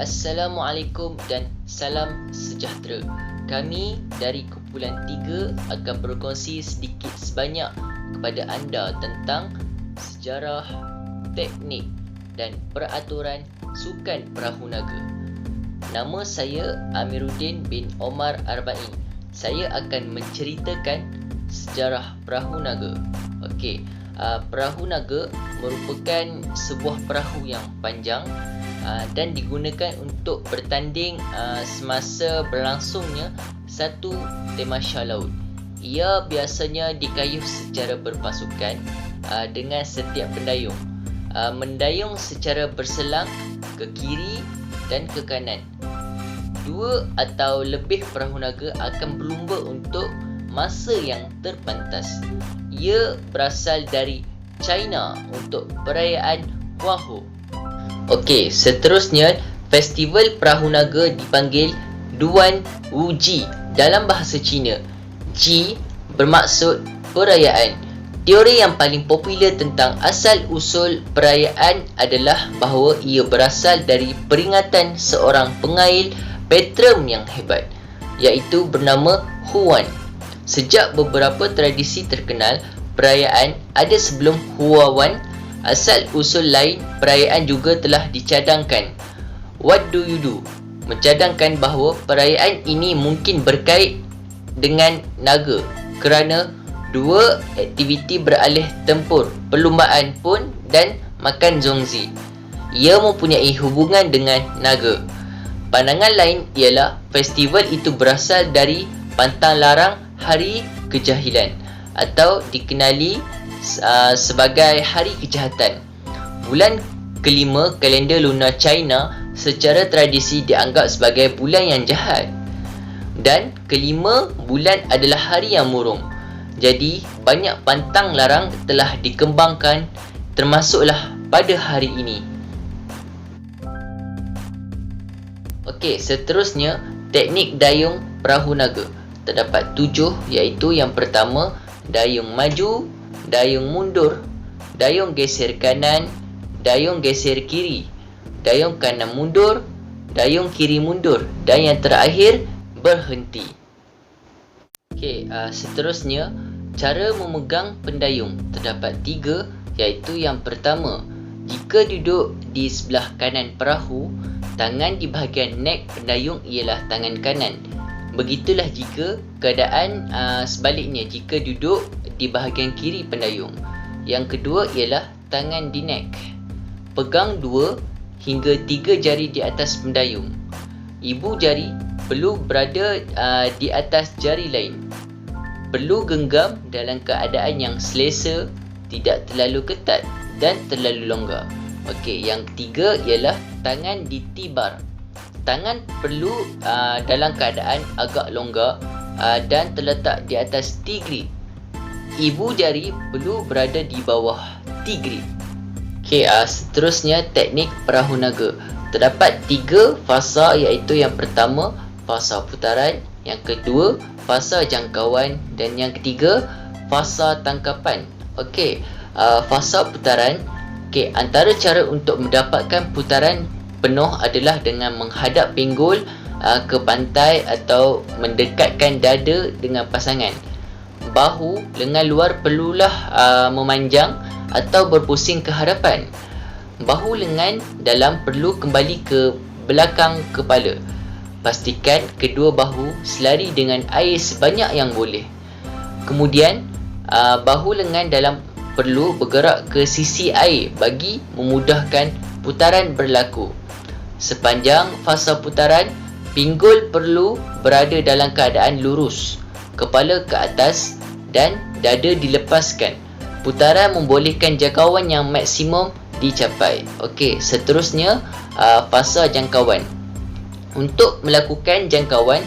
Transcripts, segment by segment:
Assalamualaikum dan salam sejahtera. Kami dari kumpulan 3 akan berkongsi sedikit sebanyak kepada anda tentang sejarah, teknik dan peraturan sukan perahu naga. Nama saya Amiruddin bin Omar Arba'in. Saya akan menceritakan sejarah perahu naga. Perahu naga merupakan sebuah perahu yang panjang dan digunakan untuk bertanding semasa berlangsungnya satu tamasya laut. Ia biasanya dikayuh secara berpasukan dengan setiap pendayung. Mendayung secara berselang ke kiri dan ke kanan. 2 atau lebih perahu naga akan berlumba untuk masa yang terpantas. Ia berasal dari China untuk perayaan Huaho. Seterusnya, festival perahu naga dipanggil Duan Wuji dalam bahasa Cina. Ji bermaksud perayaan. Teori yang paling popular tentang asal-usul perayaan adalah bahawa ia berasal dari peringatan seorang pengail Petrem yang hebat, iaitu bernama Huan. Sejak beberapa tradisi terkenal, perayaan ada sebelum Huawan. Asal-usul lain perayaan juga telah dicadangkan. What do you do? Mencadangkan bahawa perayaan ini mungkin berkait dengan naga kerana 2 aktiviti beralih tempur, perlumbaan pun dan makan zongzi. Ia mempunyai hubungan dengan naga. Pandangan lain ialah festival itu berasal dari pantang larang hari kejahilan atau dikenali sebagai hari kejahatan. Bulan kelima kalender lunar China secara tradisi dianggap sebagai bulan yang jahat, dan kelima bulan adalah hari yang murung. Jadi banyak pantang larang telah dikembangkan, termasuklah pada hari ini. Seterusnya, teknik dayung perahu naga. Terdapat 7, iaitu yang pertama, dayung maju, dayung mundur, dayung geser kanan, dayung geser kiri, dayung kanan mundur, dayung kiri mundur, dan yang terakhir, berhenti. Seterusnya, cara memegang pendayung. Terdapat 3, iaitu yang pertama, jika duduk di sebelah kanan perahu, tangan di bahagian nek pendayung ialah tangan kanan. Begitulah jika keadaan sebaliknya, jika duduk di bahagian kiri pendayung. Yang kedua ialah tangan di nek. Pegang 2 hingga 3 jari di atas pendayung. Ibu jari perlu berada di atas jari lain. Perlu genggam dalam keadaan yang selesa, tidak terlalu ketat dan terlalu longgar. Yang ketiga ialah tangan ditibar. Tangan perlu dalam keadaan agak longgar dan terletak di atas T-grip. Ibu jari perlu berada di bawah T-grip. Seterusnya, teknik perahu naga. Terdapat 3 fasa, iaitu yang pertama, fasa putaran, yang kedua, fasa jangkauan, dan yang ketiga, fasa tangkapan. Fasa putaran. Antara cara untuk mendapatkan putaran penuh adalah dengan menghadap pinggul ke pantai atau mendekatkan dada dengan pasangan. Bahu lengan luar perlulah memanjang atau berpusing ke hadapan. Bahu lengan dalam perlu kembali ke belakang kepala. Pastikan kedua bahu selari dengan air sebanyak yang boleh. Kemudian, bahu lengan dalam perlu bergerak ke sisi air bagi memudahkan putaran berlaku. Sepanjang fasa putaran, pinggul perlu berada dalam keadaan lurus, kepala ke atas dan dada dilepaskan. Putaran membolehkan jangkauan yang maksimum dicapai. Seterusnya, fasa jangkauan. Untuk melakukan jangkauan,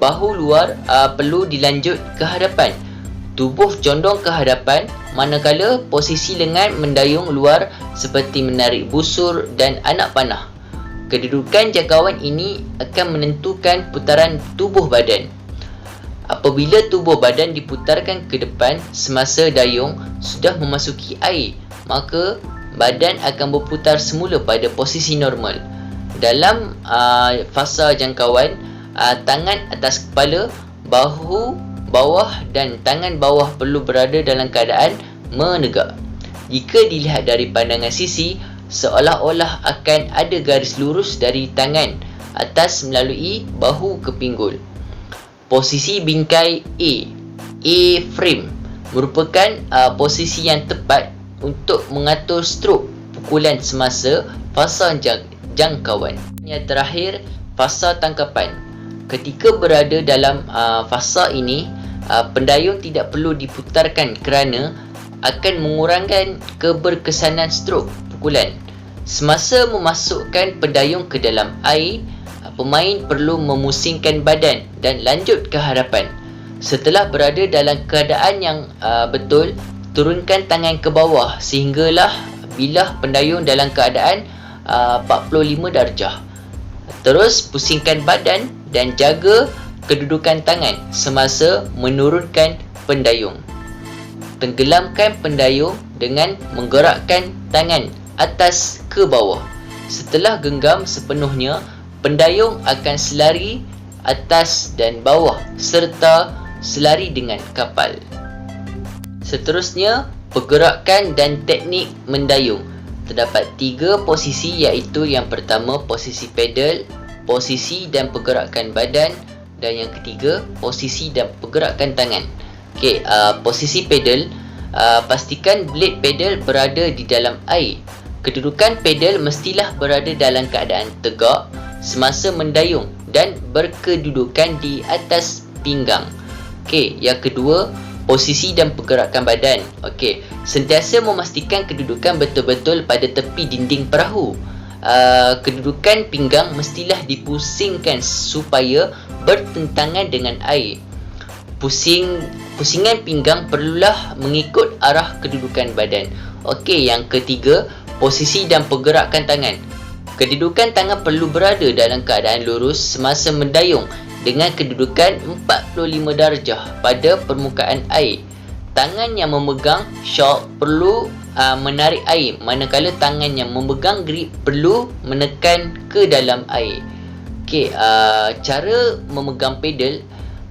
bahu luar perlu dilanjut ke hadapan. Tubuh condong ke hadapan, manakala posisi lengan mendayung luar seperti menarik busur dan anak panah. Kedudukan jangkauan ini akan menentukan putaran tubuh badan. Apabila tubuh badan diputarkan ke depan semasa dayung sudah memasuki air, maka badan akan berputar semula pada posisi normal. dalam fasa jangkauan, tangan atas kepala, bahu bawah dan tangan bawah perlu berada dalam keadaan menegak. Jika dilihat dari pandangan sisi, seolah-olah akan ada garis lurus dari tangan atas melalui bahu ke pinggul. Posisi bingkai A-frame merupakan posisi yang tepat untuk mengatur strok pukulan semasa fasa jangkauan. Yang terakhir, fasa tangkapan. Ketika berada dalam fasa ini, pendayung tidak perlu diputarkan kerana akan mengurangkan keberkesanan strok pukulan. Semasa memasukkan pendayung ke dalam air, pemain perlu memusingkan badan dan lanjut ke hadapan. Setelah berada dalam keadaan yang betul, turunkan tangan ke bawah sehinggalah bilah pendayung dalam keadaan 45 darjah. Terus pusingkan badan dan jaga kedudukan tangan semasa menurunkan pendayung. Tenggelamkan pendayung dengan menggerakkan tangan atas ke bawah. Setelah genggam sepenuhnya, pendayung akan selari atas dan bawah serta selari dengan kapal. Seterusnya, pergerakan dan teknik mendayung. Terdapat 3 posisi, iaitu yang pertama posisi pedal, posisi dan pergerakan badan, dan yang ketiga posisi dan pergerakan tangan. Okey, posisi pedal, pastikan blade pedal berada di dalam air. Kedudukan pedal mestilah berada dalam keadaan tegak semasa mendayung dan berkedudukan di atas pinggang. Okey, yang kedua, posisi dan pergerakan badan. Okey, sentiasa memastikan kedudukan betul-betul pada tepi dinding perahu. Kedudukan pinggang mestilah dipusingkan supaya bertentangan dengan air. Pusingan pinggang perlulah mengikut arah kedudukan badan. Okey, yang ketiga, posisi dan pergerakan tangan. Kedudukan tangan perlu berada dalam keadaan lurus semasa mendayung dengan kedudukan 45 darjah pada permukaan air. Tangan yang memegang shawl perlu menarik air, manakala tangan yang memegang grip perlu menekan ke dalam air. Okey, cara memegang pedal: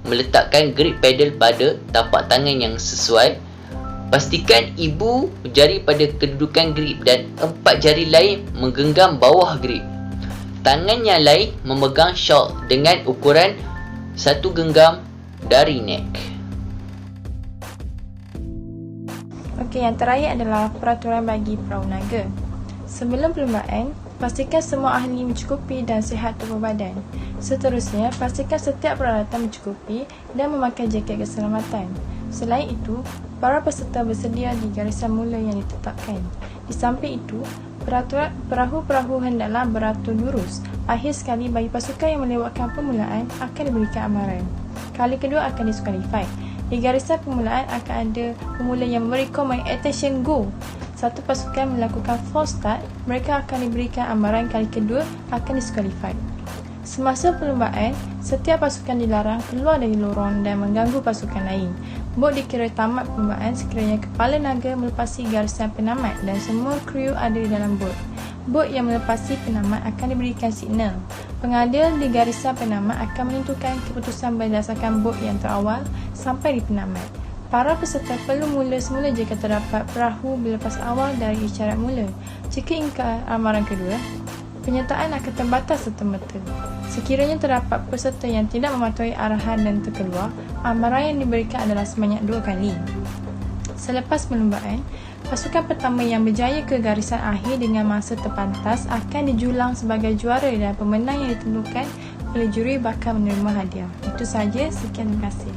meletakkan grip pedal pada tapak tangan yang sesuai. Pastikan ibu jari pada kedudukan grip dan 4 jari lain menggenggam bawah grip. Tangan yang lain memegang shawl dengan ukuran 1 genggam dari neck. Okey, yang terakhir adalah peraturan bagi perahu naga. Sebelum perlumbaan, pastikan semua ahli mencukupi dan sihat tubuh badan. Seterusnya, pastikan setiap peralatan mencukupi dan memakai jaket keselamatan. Selain itu, para peserta bersedia di garisan mula yang ditetapkan. Di samping itu, perahu-perahu hendaklah beratur lurus. Akhir sekali, bagi pasukan yang melewatkan permulaan akan diberikan amaran. Kali kedua akan diskualifai. Di garisan permulaan akan ada pemula yang memberi command attention go. Satu pasukan melakukan false start, mereka akan diberikan amaran kali kedua akan diskualifai. Semasa perlumbaan, setiap pasukan dilarang keluar dari lorong dan mengganggu pasukan lain. Bot dikira tamat perlumbaan sekiranya kepala naga melepasi garisan penamat dan semua kru ada di dalam bot. Bot yang melepasi penamat akan diberikan signal. Pengadil di garisan penamat akan menentukan keputusan berdasarkan bot yang terawal sampai di penamat. Para peserta perlu mula semula jika terdapat perahu berlepas awal dari isyarat mula. Jika ingkar amaran kedua, penyertaan akan terbatas serta-merta. Sekiranya terdapat peserta yang tidak mematuhi arahan dan terkeluar, amaran yang diberikan adalah sebanyak 2 kali. Selepas perlumbaan, pasukan pertama yang berjaya ke garisan akhir dengan masa terpantas akan dijulang sebagai juara dan pemenang yang ditentukan oleh juri bakal menerima hadiah. Itu sahaja, sekian, terima kasih.